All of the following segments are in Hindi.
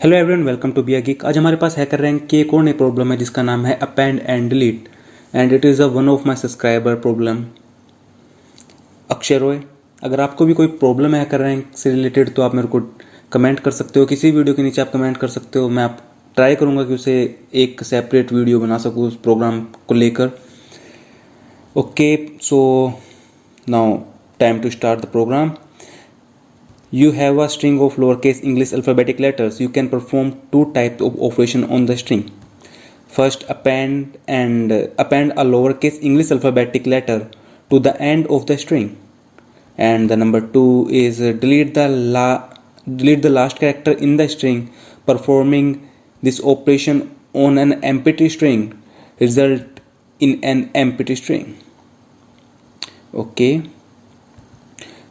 Hello everyone, welcome to be a geek. आज हमारे पास हैकर रैंक की एक और नई प्रॉब्लम है जिसका नाम है append and delete, and it is a one of my subscriber problem Akshay Roy. अगर आपको भी कोई प्रॉब्लम है हैकर रैंक से रिलेटेड तो आप मेरे को कमेंट कर सकते हो, किसी वीडियो के नीचे आप कमेंट कर सकते हो। मैं आप ट्राई करूँगा कि उसे एक सेपरेट वीडियो बना सकूँ उस प्रोग्राम को लेकर। Okay, so now time to start the program. You have a string of lowercase English alphabetic letters. You can perform two types of operation on the string. First, append a lowercase English alphabetic letter to the end of the string, and the number two is delete the last character in the string. Performing this operation on an empty string result in an empty string. Okay.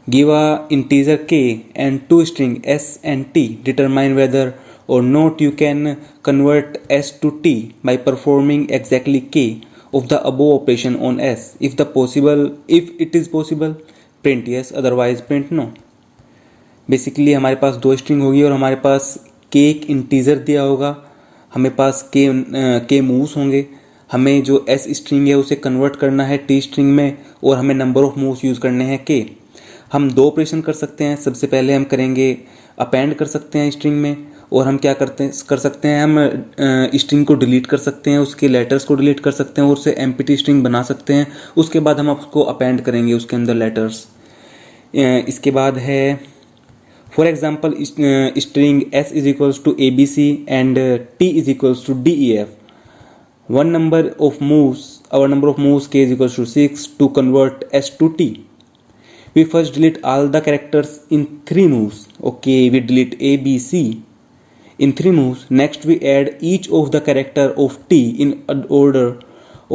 Give a integer k and two string s and t. Determine whether or not you can convert s to t by performing exactly k of the above operation on s. If it is possible, print yes, otherwise print no. Basically हमारे पास दो स्ट्रिंग होगी और हमारे पास k एक इंटीजर दिया होगा, हमें पास k मूव्स होंगे। हमें जो s स्ट्रिंग है उसे कन्वर्ट करना है t स्ट्रिंग में और हमें नंबर ऑफ मूव्स यूज़ करने हैं k। हम दो ऑपरेशन कर सकते हैं। सबसे पहले हम करेंगे अपेंड कर सकते हैं स्ट्रिंग में, और हम क्या कर सकते हैं, हम स्ट्रिंग को डिलीट कर सकते हैं, उसके लेटर्स को डिलीट कर सकते हैं और उसे एम्प्टी स्ट्रिंग बना सकते हैं। उसके बाद हम उसको अपेंड करेंगे उसके अंदर लेटर्स। इसके बाद है for example string s is equals to abc and t is equals to def. Our number of moves k is equals to 6 to convert s to t. We first delete all the characters in 3 moves. Okay, we delete A, B, C in 3 moves. Next, we add each of the character of T in order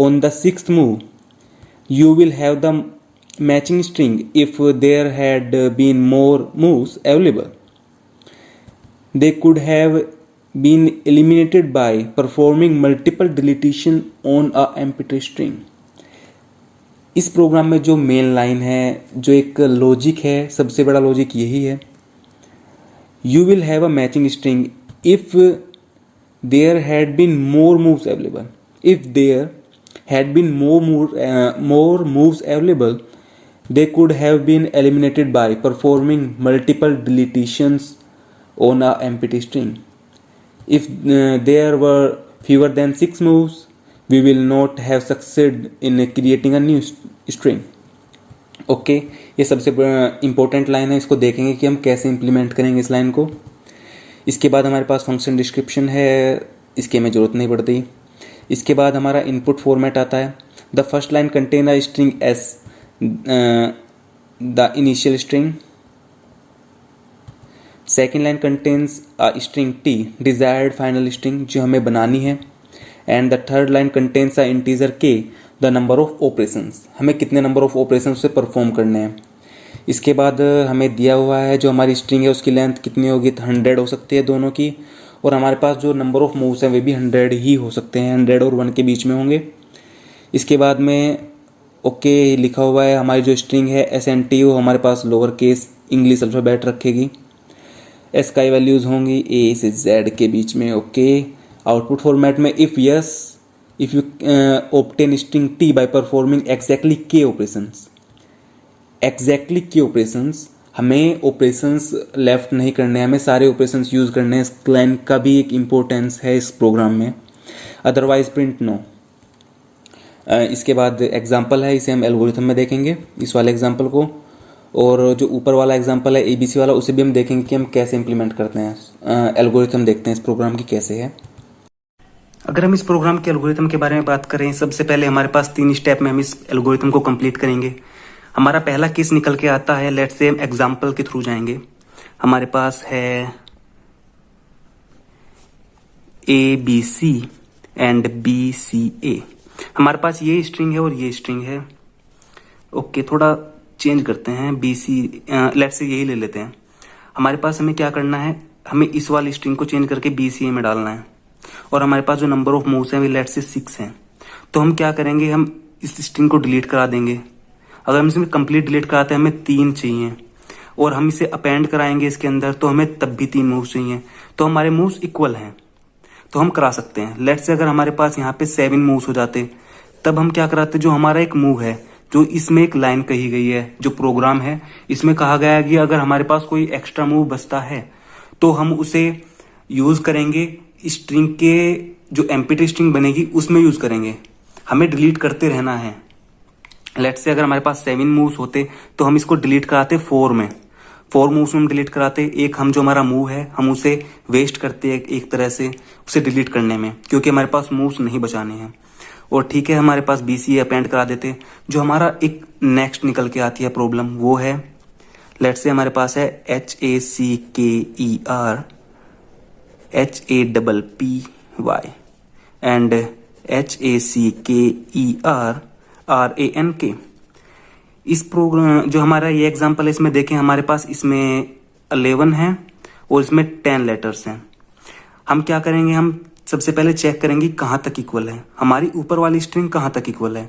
on the 6th move. You will have the matching string if there had been more moves available. They could have been eliminated by performing multiple deletion on a empty string. इस प्रोग्राम में जो मेन लाइन है, जो एक लॉजिक है, सबसे बड़ा लॉजिक यही है, you will have a matching string if there had been more moves available. If there had been more moves available they could have been eliminated by performing multiple deletions on a empty string. If there were fewer than 6 moves we will not have succeeded in creating a new string. Okay, ये सबसे इंपॉर्टेंट लाइन है, इसको देखेंगे कि हम कैसे इंप्लीमेंट करेंगे इस लाइन को। इसके बाद हमारे पास फंक्शन डिस्क्रिप्शन है, इसकी हमें ज़रूरत नहीं पड़ती। इसके बाद हमारा इनपुट फॉर्मेट आता है। The first line contain a string s, the initial string. Second line contains a string t, desired final string जो हमें बनानी है. And the third line contains a integer k, the number of operations, हमें कितने नंबर ऑफ ऑपरेशंस से परफॉर्म करने हैं। इसके बाद हमें दिया हुआ है जो हमारी स्ट्रिंग है उसकी लेंथ कितनी होगी, 100 हो सकती है दोनों की, और हमारे पास जो नंबर ऑफ मूव्स हैं वे भी 100 ही हो सकते हैं, 100 और 1 के बीच में होंगे। इसके बाद में ओके लिखा हुआ है, हमारी जो स्ट्रिंग है SNT वो हमारे पास लोअर केस इंग्लिश अल्फ़ाबेट रखेगी, s का वैल्यूज़ होंगी A से Z के बीच में। ओके, आउटपुट फॉर्मेट में if you obtain string t by performing exactly k operations. Exactly k operations, हमें ऑपरेशंस लेफ्ट नहीं करने हैं, हमें सारे ऑपरेशंस यूज़ करने हैं। इस लाइन का भी एक इम्पोर्टेंस है इस प्रोग्राम में, अदरवाइज प्रिंट नो. इसके बाद एग्जाम्पल है, इसे हम एल्गोरिथम में देखेंगे इस वाले एग्जाम्पल को, और जो ऊपर वाला एग्जाम्पल है ABC वाला उसे भी हम देखेंगे कि हम कैसे इंप्लीमेंट करते हैं। एल्गोरिथम देखते हैं इस प्रोग्राम की कैसे है। अगर हम इस प्रोग्राम के एल्गोरिथम के बारे में बात करें, सबसे पहले हमारे पास 3 स्टेप में हम इस एल्गोरिथम को कंप्लीट करेंगे। हमारा पहला केस निकल के आता है, लेट्स से हम एग्जाम्पल के थ्रू जाएंगे। हमारे पास है ABC एंड BCA, हमारे पास ये स्ट्रिंग है और ये स्ट्रिंग है। ओके, थोड़ा चेंज करते हैं, लेट्स से यही ले लेते हैं। हमारे पास हमें क्या करना है, हमें इस वाली स्ट्रिंग को चेंज करके BCA में डालना है, और हमारे पास जो नंबर ऑफ मूव्स हैं वे लेट्स से 6 हैं। तो हम क्या करेंगे, हम इस स्ट्रिंग को डिलीट करा देंगे। अगर हम इसमें कंप्लीट डिलीट कराते हैं, हमें 3 चाहिए। और हम इसे अपेंड कराएंगे इसके अंदर, तो हमें तब भी 3 मूव्स चाहिए। तो हमारे मूव्स इक्वल हैं, तो हम करा सकते हैं। लेट्स से अगर हमारे पास यहाँ पे 7 मूव्स हो जाते, तब हम क्या कराते, जो हमारा एक मूव है, जो इसमें एक लाइन कही गई है, जो प्रोग्राम है, इसमें कहा गया है कि अगर हमारे पास कोई एक्स्ट्रा मूव बचता है तो हम उसे यूज करेंगे स्ट्रिंग के, जो एम्प्टी स्ट्रिंग बनेगी उसमें यूज करेंगे। हमें डिलीट करते रहना है। लेट्स से अगर हमारे पास 7 मूव्स होते तो हम इसको डिलीट कराते 4 में, 4 मूव्स में हम डिलीट कराते। एक हम जो हमारा मूव है हम उसे वेस्ट करते एक तरह से उसे डिलीट करने में, क्योंकि हमारे पास मूव्स नहीं बचाने हैं। और ठीक है, हमारे पास BCA अपेंड करा देते। जो हमारा एक नेक्स्ट निकल के आती है प्रॉब्लम, वो है लेट्स से हमारे पास है HACKER HAPPY and HACKER RANK। इस प्रोग्राम जो हमारा ये एग्जांपल है, इसमें देखें हमारे पास इसमें 11 है और इसमें 10 लेटर्स हैं। हम क्या करेंगे, हम सबसे पहले चेक करेंगे कहाँ तक इक्वल है, हमारी ऊपर वाली स्ट्रिंग कहाँ तक इक्वल है।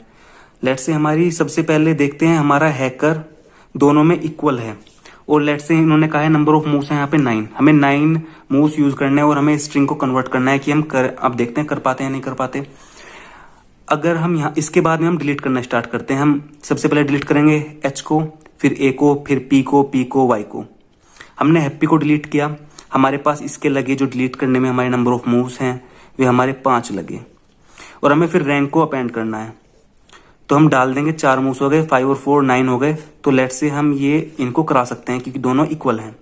लेट्स से हमारी सबसे पहले देखते हैं हमारा हैकर दोनों में इक्वल है, और लेट्स से इन्होंने कहा है नंबर ऑफ मूव्स है यहाँ पे 9, हमें 9 मूव्स यूज करने हैं और हमें स्ट्रिंग को कन्वर्ट करना है कि हम अब देखते हैं कर पाते हैं नहीं कर पाते। अगर हम यहाँ इसके बाद में हम डिलीट करना स्टार्ट करते हैं। हम सबसे पहले डिलीट करेंगे H को, फिर A को, फिर P को, Y को। हमने हैप्पी को डिलीट किया, हमारे पास इसके लगे जो डिलीट करने में हमारे नंबर ऑफ मूव्स हैं वे हमारे 5 लगे, और हमें फिर रैंक को अपेंड करना है। तो हम डाल देंगे 4 मूव्स हो गए, 5 और 4 9 हो गए। तो लेट्स से हम ये इनको करा सकते हैं क्योंकि दोनों इक्वल हैं।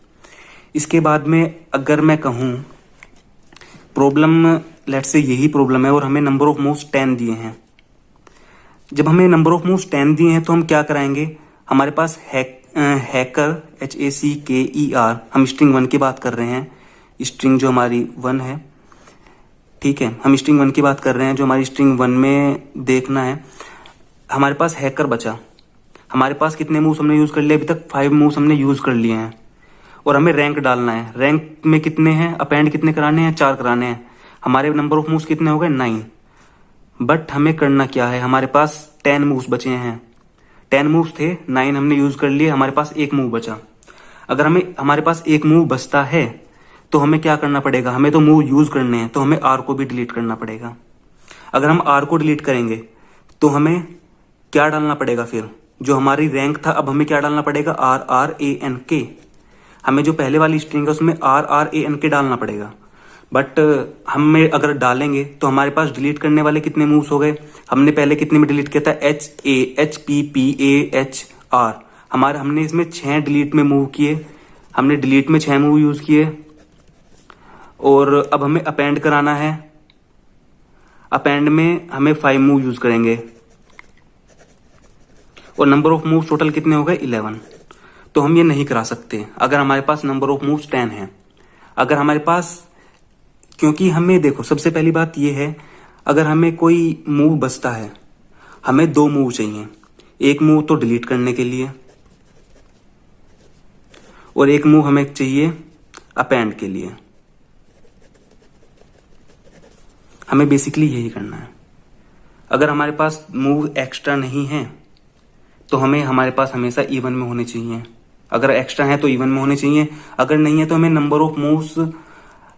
इसके बाद में अगर मैं कहूँ प्रॉब्लम, लेट्स से यही प्रॉब्लम है और हमें नंबर ऑफ मूव्स 10 दिए हैं। जब हमें नंबर ऑफ मूव्स 10 दिए हैं तो हम क्या कराएंगे, हमारे पास हैकर HACKER, हम स्ट्रिंग 1 की बात कर रहे हैं, स्ट्रिंग जो हमारी 1 है, ठीक है, हम स्ट्रिंग 1 की बात कर रहे हैं। जो हमारी स्ट्रिंग 1 में देखना है, हमारे पास हैकर बचा। हमारे पास कितने मूव्स हमने यूज कर लिए अभी तक, 5 मूव्स हमने यूज कर लिए हैं, और हमें रैंक डालना है। रैंक में कितने हैं, अपेंड कितने कराने हैं, 4 कराने हैं। हमारे नंबर ऑफ मूव्स कितने हो गए, 9। बट हमें करना क्या है, हमारे पास 10 मूव्स बचे हैं। 10 मूव्स थे, 9 हमने यूज कर लिए, हमारे पास 1 मूव बचा। अगर हमारे पास 1 मूव बचता है तो हमें क्या करना पड़ेगा, हमें तो मूव यूज करने हैं, तो हमें R को भी डिलीट करना पड़ेगा। अगर हम R को डिलीट करेंगे तो हमें क्या डालना पड़ेगा, फिर जो हमारी रैंक था अब हमें क्या डालना पड़ेगा, RRANK। हमें जो पहले वाली स्ट्रिंग है उसमें RRANK डालना पड़ेगा। बट हमें अगर डालेंगे तो हमारे पास डिलीट करने वाले कितने मूव्स हो गए, हमने पहले कितने में डिलीट किया था, HAHPPAHR। हमने इसमें 6 डिलीट में मूव किए, हमने डिलीट में 6 मूव यूज किए, और अब हमें अपेंड कराना है। अपेंड में हमें 5 मूव यूज करेंगे, और नंबर ऑफ मूव्स टोटल कितने हो गए, 11। तो हम ये नहीं करा सकते अगर हमारे पास नंबर ऑफ मूव्स 10 है। अगर हमारे पास, क्योंकि हमें देखो सबसे पहली बात ये है, अगर हमें कोई मूव बचता है, हमें 2 मूव चाहिए। एक मूव तो डिलीट करने के लिए, और एक मूव हमें चाहिए अपेंड के लिए। हमें बेसिकली यही करना है। अगर हमारे पास मूव एक्स्ट्रा नहीं है तो हमारे पास हमेशा इवन में होने चाहिए। अगर एक्स्ट्रा है तो इवन में होने चाहिए, अगर नहीं है तो हमें नंबर ऑफ मूव्स,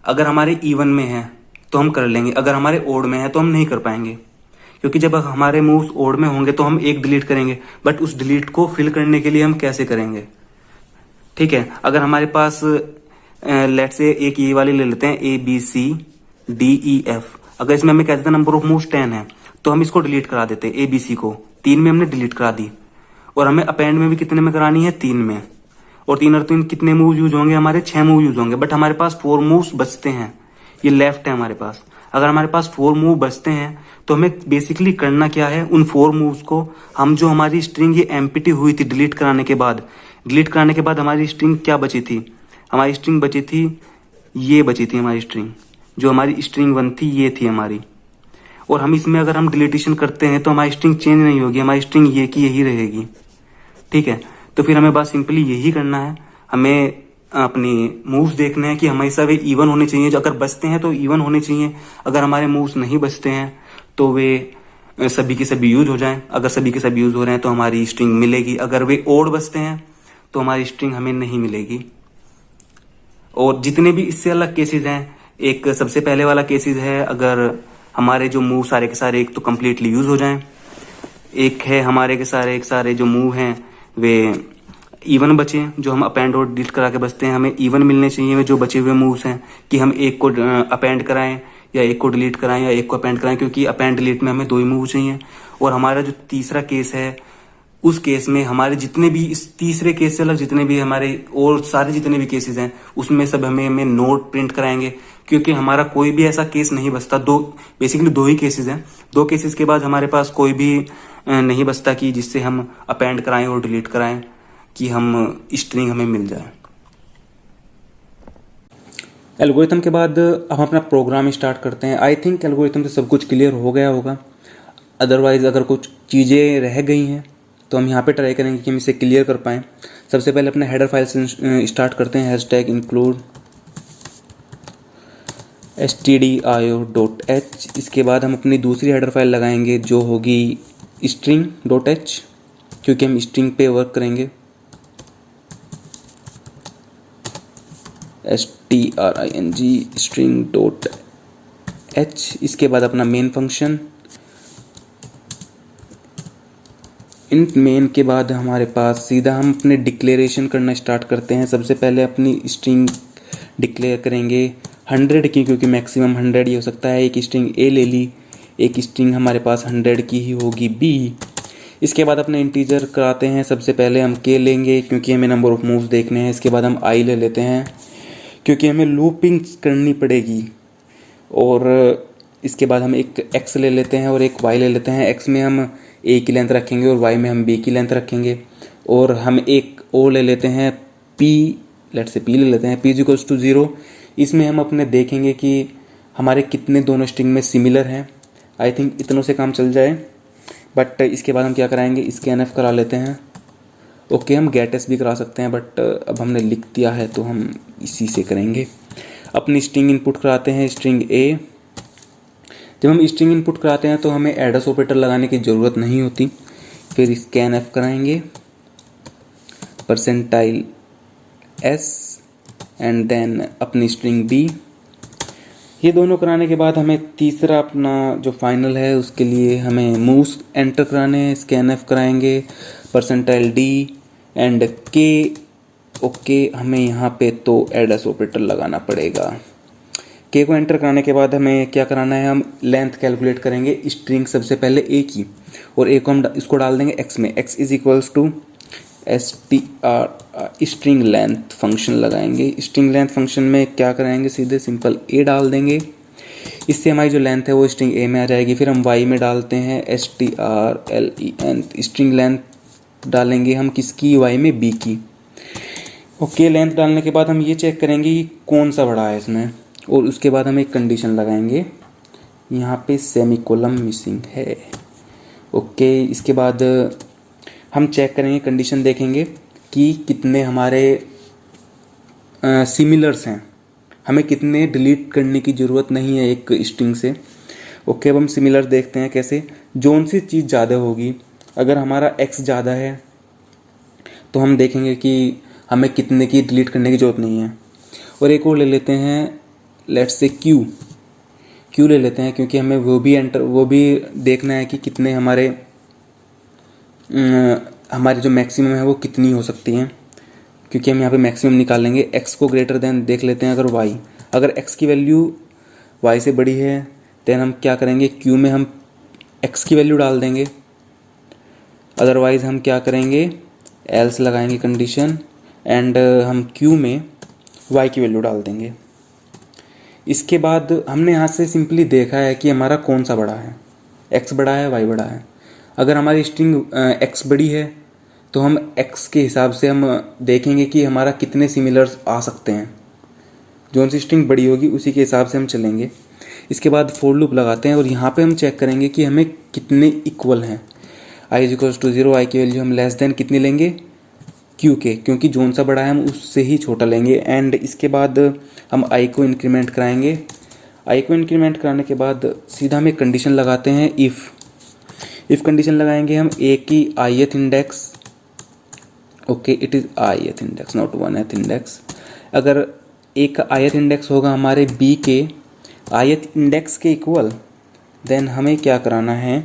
अगर हमारे इवन में है तो हम कर लेंगे, अगर हमारे ओड में है तो हम नहीं कर पाएंगे, क्योंकि जब हमारे मूव्स ओड में होंगे तो हम एक डिलीट करेंगे, बट उस डिलीट को फिल करने के लिए हम कैसे करेंगे, ठीक है। अगर हमारे पास लेट्स से एक ये वाली ले लेते हैं ABCDEF। अगर इसमें हमें कहते थे नंबर ऑफ मूव्स 10 है तो हम इसको डिलीट करा देते, ABC को 3 में हमने डिलीट करा दी, और हमें अपेंड में भी कितने में करानी है, 3 में, और 3 और 3 कितने मूव यूज होंगे, हमारे 6 मूव यूज होंगे। बट हमारे पास 4 मूव्स बचते हैं, ये लेफ्ट है हमारे पास। अगर हमारे पास 4 मूव बचते हैं तो हमें बेसिकली करना क्या है, उन 4 मूव्स को हम, जो हमारी स्ट्रिंग ये एम्प्टी हुई थी डिलीट कराने के बाद हमारी स्ट्रिंग क्या बची थी, हमारी स्ट्रिंग बची थी, ये बची थी हमारी स्ट्रिंग, जो हमारी स्ट्रिंग 1 थी ये थी हमारी। और हम इसमें अगर हम डिलीटेशन करते हैं तो हमारी स्ट्रिंग चेंज नहीं होगी, हमारी स्ट्रिंग ये की यही रहेगी, ठीक है। तो फिर हमें बस सिंपली यही करना है, हमें अपनी मूव्स देखने हैं कि हमेशा वे इवन होने चाहिए। जो अगर बचते हैं तो इवन होने चाहिए, अगर हमारे मूव्स नहीं बचते हैं तो वे सभी के सभी यूज हो जाएं। अगर सभी के सभी यूज हो रहे हैं तो हमारी स्ट्रिंग मिलेगी। अगर वे ओड बचते हैं तो हमारी स्ट्रिंग हमें नहीं मिलेगी। और जितने भी इससे अलग केसेस हैं, एक सबसे पहले वाला केसेस है अगर हमारे जो मूव सारे के सारे एक तो कम्प्लीटली यूज हो जाएं, एक है हमारे के सारे जो मूव हैं वे इवन बचे, जो हम अपेंड और डिलीट करा के बचते हैं, हमें इवन मिलने चाहिए वे जो बचे हुए मूव्स हैं, कि हम एक को अपेंड कराएं या एक को डिलीट कराएं या एक को अपेंड कराएं, क्योंकि अपेंड डिलीट में हमें 2 ही मूव चाहिए। और हमारा जो तीसरा केस है, उस केस में हमारे जितने भी इस तीसरे केस से अलग जितने भी हमारे और सारे जितने भी केसेस हैं उसमें सब हमें नोट प्रिंट कराएंगे, क्योंकि हमारा कोई भी ऐसा केस नहीं बचता। बेसिकली 2 ही केसेस हैं। 2 केसेस के बाद हमारे पास कोई भी नहीं बचता कि जिससे हम अपेंड कराएं और डिलीट कराएं कि हम स्ट्रिंग हमें मिल जाए। एल्गोरिथम के बाद हम अपना प्रोग्राम स्टार्ट करते हैं। आई थिंक एल्गोरिथम से सब कुछ क्लियर हो गया होगा। अदरवाइज अगर कुछ चीज़ें रह गई हैं तो हम यहाँ पे ट्राई करेंगे कि हम इसे क्लियर कर पाएँ। सबसे पहले अपने हेडर फाइल से स्टार्ट करते हैं। #include stdio.h। इसके बाद हम अपनी दूसरी हेडर फाइल लगाएंगे जो होगी string.h, क्योंकि हम स्ट्रिंग पे वर्क करेंगे। string string.h। इसके बाद अपना मेन फंक्शन। इन मेन के बाद हमारे पास सीधा हम अपने डिक्लेरेशन करना स्टार्ट करते हैं। सबसे पहले अपनी स्ट्रिंग डिक्लेयर करेंगे 100 की, क्योंकि मैक्सिमम 100 ही हो सकता है। एक स्ट्रिंग ए ले ली, एक स्ट्रिंग हमारे पास 100 की ही होगी बी। इसके बाद अपने इंटीजर कराते हैं। सबसे पहले हम के लेंगे क्योंकि हमें नंबर ऑफ मूव्स देखने हैं। इसके बाद हम आई ले लेते हैं क्योंकि हमें लूपिंग करनी पड़ेगी। और इसके बाद हम एक एक्स ले लेते हैं और एक वाई ले लेते हैं। एक्स में हम ए की लेंथ रखेंगे और वाई में हम बी की लेंथ रखेंगे। और हम एक ओ ले लेते हैं पी, लेट से पी ले लेते हैं। P is equals to 0। इसमें हम अपने देखेंगे कि हमारे कितने दोनों स्ट्रिंग में सिमिलर हैं। आई थिंक इतनों से काम चल जाए। बट इसके बाद हम क्या कराएंगे, स्कैनएफ करा लेते हैं। ओके, हम गेटएस भी करा सकते हैं, बट अब हमने लिख दिया है तो हम इसी से करेंगे। अपनी स्ट्रिंग इनपुट कराते हैं, स्ट्रिंग ए। जब हम स्ट्रिंग इनपुट कराते हैं तो हमें एडस ऑपरेटर लगाने की ज़रूरत नहीं होती। फिर स्कैनएफ कराएंगे, %s एंड देन अपनी स्ट्रिंग बी। ये दोनों कराने के बाद हमें तीसरा अपना जो फाइनल है उसके लिए हमें मूव्स एंटर कराने हैं। स्कैनएफ कराएंगे, %d एंड k। ओके, हमें यहाँ पे तो एडस ऑपरेटर लगाना पड़ेगा। k को एंटर कराने के बाद हमें क्या कराना है, हम लेंथ कैलकुलेट करेंगे स्ट्रिंग सबसे पहले a की, और a को हम इसको डाल देंगे x में। x is equals to string length function लगाएंगे। स्ट्रिंग लेंथ फंक्शन में क्या कराएंगे, सीधे सिंपल a डाल देंगे। इससे हमारी जो लेंथ है वो स्ट्रिंग a में आ जाएगी। फिर हम y में डालते हैं strlen, स्ट्रिंग लेंथ डालेंगे हम किसकी, y में b की। ओके, लेंथ डालने के बाद हम ये चेक करेंगे कि कौन सा बड़ा है इसमें, और उसके बाद हम एक कंडीशन लगाएंगे, यहाँ पे सेमीकोलन मिसिंग है। ओके, इसके बाद हम चेक करेंगे, कंडीशन देखेंगे कि कितने हमारे सिमिलर्स हैं, हमें कितने डिलीट करने की ज़रूरत नहीं है एक स्ट्रिंग से। ओके, अब हम सिमिलर देखते हैं कैसे, जोन सी चीज़ ज़्यादा होगी। अगर हमारा x ज़्यादा है तो हम देखेंगे कि हमें कितने की डिलीट करने की ज़रूरत नहीं है। और एक और ले लेते हैं, लेट्स से क्यू ले लेते हैं, क्योंकि हमें वो भी देखना है कि कितने हमारे जो मैक्सिमम है वो कितनी हो सकती हैं, क्योंकि हम यहाँ पे मैक्सिमम निकालेंगे। x को ग्रेटर देन देख लेते हैं, अगर x की वैल्यू y से बड़ी है देन हम क्या करेंगे, q में हम x की वैल्यू डाल देंगे। अदरवाइज हम क्या करेंगे, एल्स लगाएंगे कंडीशन, एंड हम q में y की वैल्यू डाल देंगे। इसके बाद हमने यहाँ से सिंपली देखा है कि हमारा कौन सा बड़ा है, x बड़ा है y बड़ा है। अगर हमारी स्ट्रिंग x बड़ी है तो हम x के हिसाब से हम देखेंगे कि हमारा कितने सिमिलर्स आ सकते हैं। जो सी स्ट्रिंग बड़ी होगी उसी के हिसाब से हम चलेंगे। इसके बाद फॉर लूप लगाते हैं और यहाँ पे हम चेक करेंगे कि हमें कितने इक्वल हैं। i is equals to 0, i की वैल्यू हम लेस देन कितनी लेंगे, q के, क्योंकि जोन सा बड़ा है हम उससे ही छोटा लेंगे। एंड इसके बाद हम i को इंक्रीमेंट कराएंगे। i को इंक्रीमेंट कराने के बाद सीधा हम एक कंडीशन लगाते हैं, इफ़ कंडीशन लगाएंगे हम a की ith index okay, it is ith index not 1th index. अगर एक का ith इंडेक्स होगा हमारे बी के ith इंडेक्स के इक्वल, देन हमें क्या कराना है,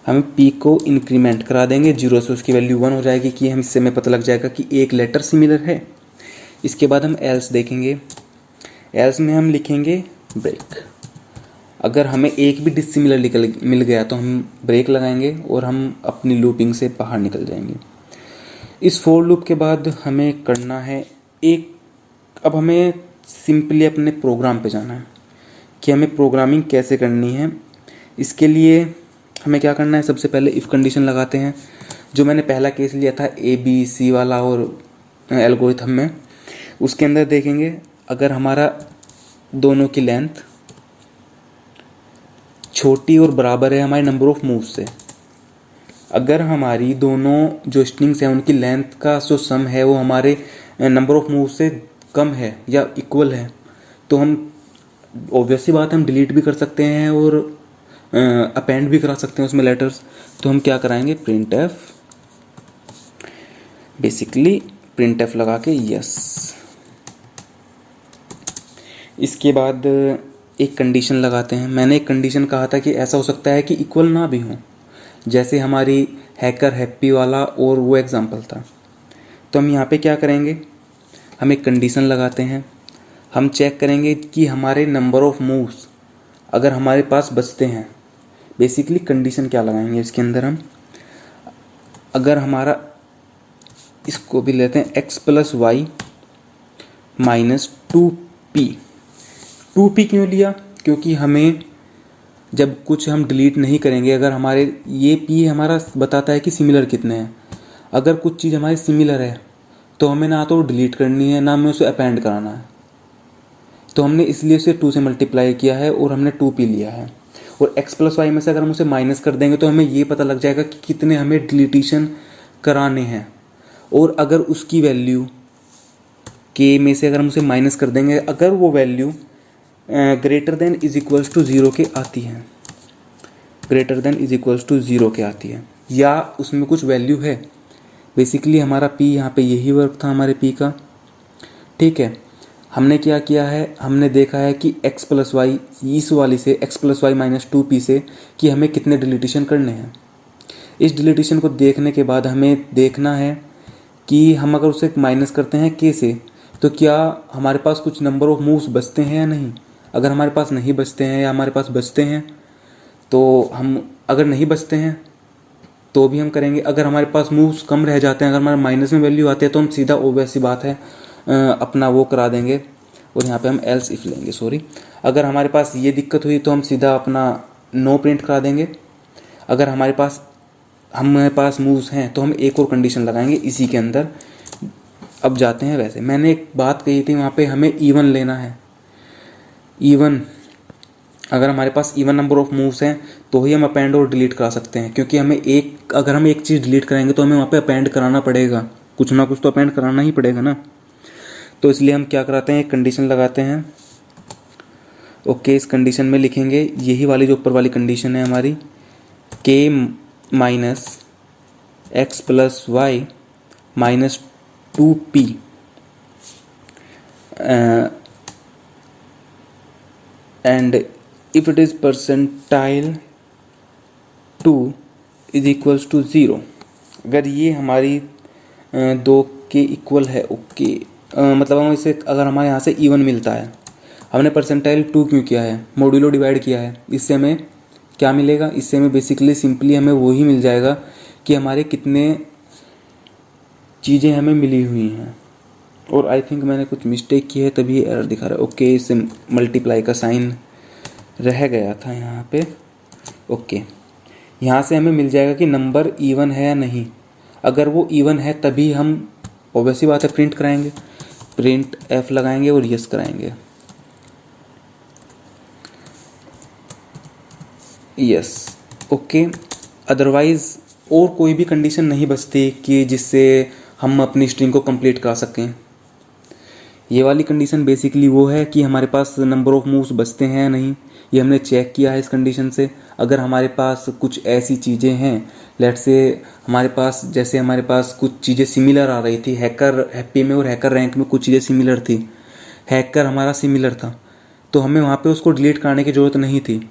हमें पी को इंक्रीमेंट करा देंगे 0 से, उसकी वैल्यू 1 हो जाएगी कि हम इससे हमें पता लग जाएगा कि एक लेटर सिमिलर है। इसके बाद हम एल्स देखेंगे। एल्स में हम लिखेंगे ब्रेक। अगर हमें एक भी डिसिमिलर मिल गया तो हम ब्रेक लगाएंगे और हम अपनी लूपिंग से बाहर निकल जाएंगे। इस फोर लूप के बाद हमें करना है अब हमें सिंपली अपने प्रोग्राम पे जाना है कि हमें प्रोग्रामिंग कैसे करनी है। इसके लिए हमें क्या करना है, सबसे पहले इफ़ कंडीशन लगाते हैं। जो मैंने पहला केस लिया था ABC वाला और एल्गोरिथम में, उसके अंदर देखेंगे अगर हमारा दोनों की लेंथ छोटी और बराबर है हमारे नंबर ऑफ मूव से, अगर हमारी दोनों जो स्ट्रिंग्स हैं उनकी लेंथ का जो सम है वो हमारे नंबर ऑफ मूव से कम है या इक्वल है, तो हम ऑब्वियसली बात है हम डिलीट भी कर सकते हैं और अपेंड भी करा सकते हैं उसमें लेटर्स। तो हम क्या कराएंगे, print F, basically print F लगा के यस। इसके बाद एक कंडीशन लगाते हैं। मैंने एक कंडीशन कहा था कि ऐसा हो सकता है कि इक्वल ना भी हो, जैसे हमारी हैकर हैप्पी वाला और वो एग्जांपल था। तो हम यहाँ पे क्या करेंगे, हम एक कंडीशन लगाते हैं। हम चेक करेंगे कि हमारे नंबर ऑफ मूव्स अगर हमारे पास बचते हैं, बेसिकली कंडीशन क्या लगाएंगे इसके अंदर हम, अगर हमारा, इसको भी लेते हैं x + y - 2p। 2p क्यों लिया, क्योंकि हमें जब कुछ हम डिलीट नहीं करेंगे, अगर हमारे ये p हमारा बताता है कि सिमिलर कितने हैं। अगर कुछ चीज़ हमारी सिमिलर है तो हमें ना तो डिलीट करनी है ना हमें उसे अपेंड कराना है, तो हमने इसलिए उसे 2 से मल्टीप्लाई किया है और हमने 2p लिया है। और x + y में से अगर हम उसे माइनस कर देंगे तो हमें ये पता लग जाएगा कि कितने हमें डिलीटिशन कराने हैं। और अगर उसकी वैल्यू k में से अगर हम उसे माइनस कर देंगे, अगर वो value greater than is equals to 0 के आती है, greater than is equals to 0 के आती है, या उसमें कुछ वैल्यू है, बेसिकली हमारा p यहाँ पे यही वर्क था हमारे p का। ठीक है, हमने क्या किया है, हमने देखा है कि x + y इस वाली से x + y - 2p से कि हमें कितने डिलीटिशन करने हैं। इस डिलीटिशन को देखने के बाद हमें देखना है कि हम अगर उसे माइनस करते हैं k से तो क्या हमारे पास कुछ नंबर ऑफ मूव्स बचते हैं या नहीं। अगर हमारे पास नहीं बचते हैं या हमारे पास बचते हैं तो हम, अगर नहीं बचते हैं तो भी हम करेंगे। अगर हमारे पास मूव्स कम रह जाते हैं, अगर हमारे माइनस में वैल्यू आती है तो हम सीधा ऑब्वियस सी बात है अपना वो करा देंगे। और यहाँ पे हम एल्स इफ लेंगे, सॉरी। अगर हमारे पास ये दिक्कत हुई तो हम सीधा अपना नो प्रिंट करा देंगे। अगर हमारे पास मूव्स हैं तो हम एक और कंडीशन लगाएंगे इसी के अंदर। अब जाते हैं, वैसे मैंने एक बात कही थी वहाँ पे हमें इवन लेना है। इवन, अगर हमारे पास इवन नंबर ऑफ मूव्स हैं तो ही हम अपेंड और डिलीट करा सकते हैं, क्योंकि अगर हम एक चीज़ डिलीट कराएंगे तो हमें वहाँ पे अपेंड कराना पड़ेगा, कुछ ना कुछ तो अपेंड कराना ही पड़ेगा ना। तो इसलिए हम क्या कराते हैं, एक कंडीशन लगाते हैं। ओके, इस कंडीशन में लिखेंगे यही वाली जो ऊपर वाली कंडीशन है हमारी, k - x + y - 2p and if it is percentile 2 is equals to 0। अगर ये हमारी 2 के इक्वल है, ओके, मतलब हम इसे, अगर हमारे यहाँ से इवन मिलता है, हमने परसेंटाइल 2 क्यों किया है, मॉड्यूलो डिवाइड किया है, इससे हमें क्या मिलेगा, इससे हमें बेसिकली सिंपली हमें वही मिल जाएगा कि हमारे कितने चीज़ें हमें मिली हुई हैं। और आई थिंक मैंने कुछ मिस्टेक की है तभी एरर दिखा रहा है। ओके, इससे मल्टीप्लाई का साइन रह गया था यहाँ पे। ओके, यहाँ से हमें मिल जाएगा कि नंबर इवन है या नहीं। अगर वो इवन है तभी हम ऑब्वियसली बात है प्रिंट कराएंगे, प्रिंट एफ लगाएंगे और यस कराएंगे, यस। ओके, अदरवाइज और कोई भी कंडीशन नहीं बचती कि जिससे हम अपनी स्ट्रिंग को कंप्लीट करा सकें। ये वाली कंडीशन बेसिकली वो है कि हमारे पास नंबर ऑफ मूव्स बचते हैं या नहीं, ये हमने चेक किया है इस कंडीशन से। अगर हमारे पास कुछ ऐसी चीज़ें हैं लेट्स से हमारे पास, जैसे हमारे पास कुछ चीज़ें सिमिलर आ रही थी, हैकर हैप्पी में और हैकर रैंक में कुछ चीज़ें सिमिलर थी, हैकर हमारा सिमिलर था, तो हमें वहाँ पे उसको डिलीट करने की ज़रूरत नहीं थी।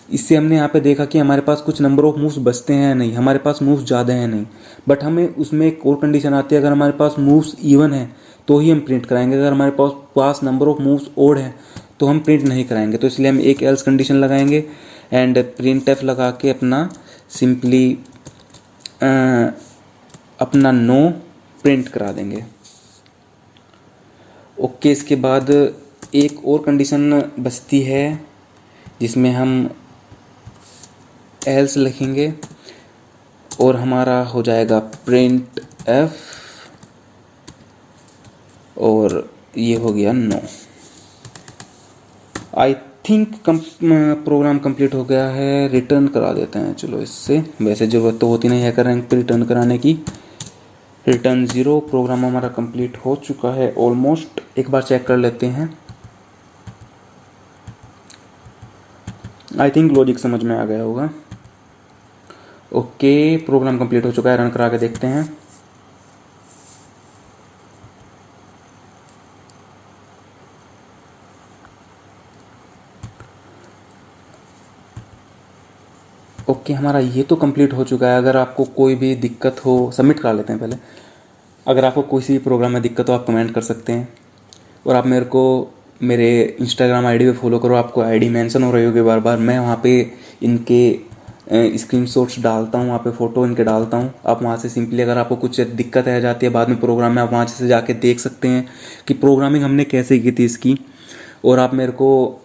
इससे हमने यहाँ पे देखा कि हमारे पास कुछ नंबर ऑफ मूव्स बचते हैं नहीं, हमारे पास मूव्स ज़्यादा हैं नहीं, बट हमें उसमें एक और कंडीशन आती है, अगर हमारे पास मूव्स इवन है तो ही हम प्रिंट कराएंगे, अगर हमारे पास नंबर ऑफ मूव्स ओड है तो हम प्रिंट नहीं कराएंगे। तो इसलिए हम एक एल्स कंडीशन लगाएंगे एंड प्रिंट एफ लगा के अपना सिंपली अपना नो प्रिंट करा देंगे। ओके, इसके बाद एक और कंडीशन बचती है जिसमें हम एल्स लिखेंगे और हमारा हो जाएगा प्रिंट एफ और ये हो गया नो। आई थिंक प्रोग्राम कंप्लीट हो गया है, रिटर्न करा देते हैं। चलो इससे, वैसे ज़रूरत तो होती नहीं हैकर रैंक पे रिटर्न कराने की। रिटर्न 0, प्रोग्राम हमारा कंप्लीट हो चुका है ऑलमोस्ट। एक बार चेक कर लेते हैं। आई थिंक लॉजिक समझ में आ गया होगा। ओके, प्रोग्राम कंप्लीट हो चुका है, रन करा के देखते हैं। ओके, हमारा ये तो कंप्लीट हो चुका है। अगर आपको कोई भी दिक्कत हो, सबमिट करा लेते हैं पहले। अगर आपको किसी भी प्रोग्राम में दिक्कत हो आप कमेंट कर सकते हैं, और आप मेरे को मेरे इंस्टाग्राम आईडी पे फॉलो करो, आपको आईडी मेंशन हो रही होगी बार बार। मैं वहाँ पे इनके स्क्रीनशॉट्स डालता हूँ, वहाँ पे फ़ोटो इनके डालता हूँ। आप वहाँ से सिंपली, अगर आपको कुछ दिक्कत आ जाती है बाद में प्रोग्राम में, आप वहाँ से जाके देख सकते हैं कि प्रोग्रामिंग हमने कैसे की थी इसकी। और आप मेरे को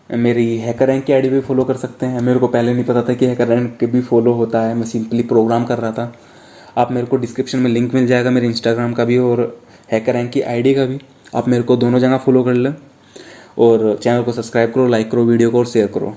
मेरी हैकर रैंक की आईडी भी फॉलो कर सकते हैं। मेरे को पहले नहीं पता था कि हैकर रैंक भी फॉलो होता है, मैं सिंपली प्रोग्राम कर रहा था। आप मेरे को डिस्क्रिप्शन में लिंक मिल जाएगा मेरे इंस्टाग्राम का भी और हैकर रैंक की आईडी का भी। आप मेरे को दोनों जगह फॉलो कर लें और चैनल को सब्सक्राइब करो, लाइक करो वीडियो को और शेयर करो।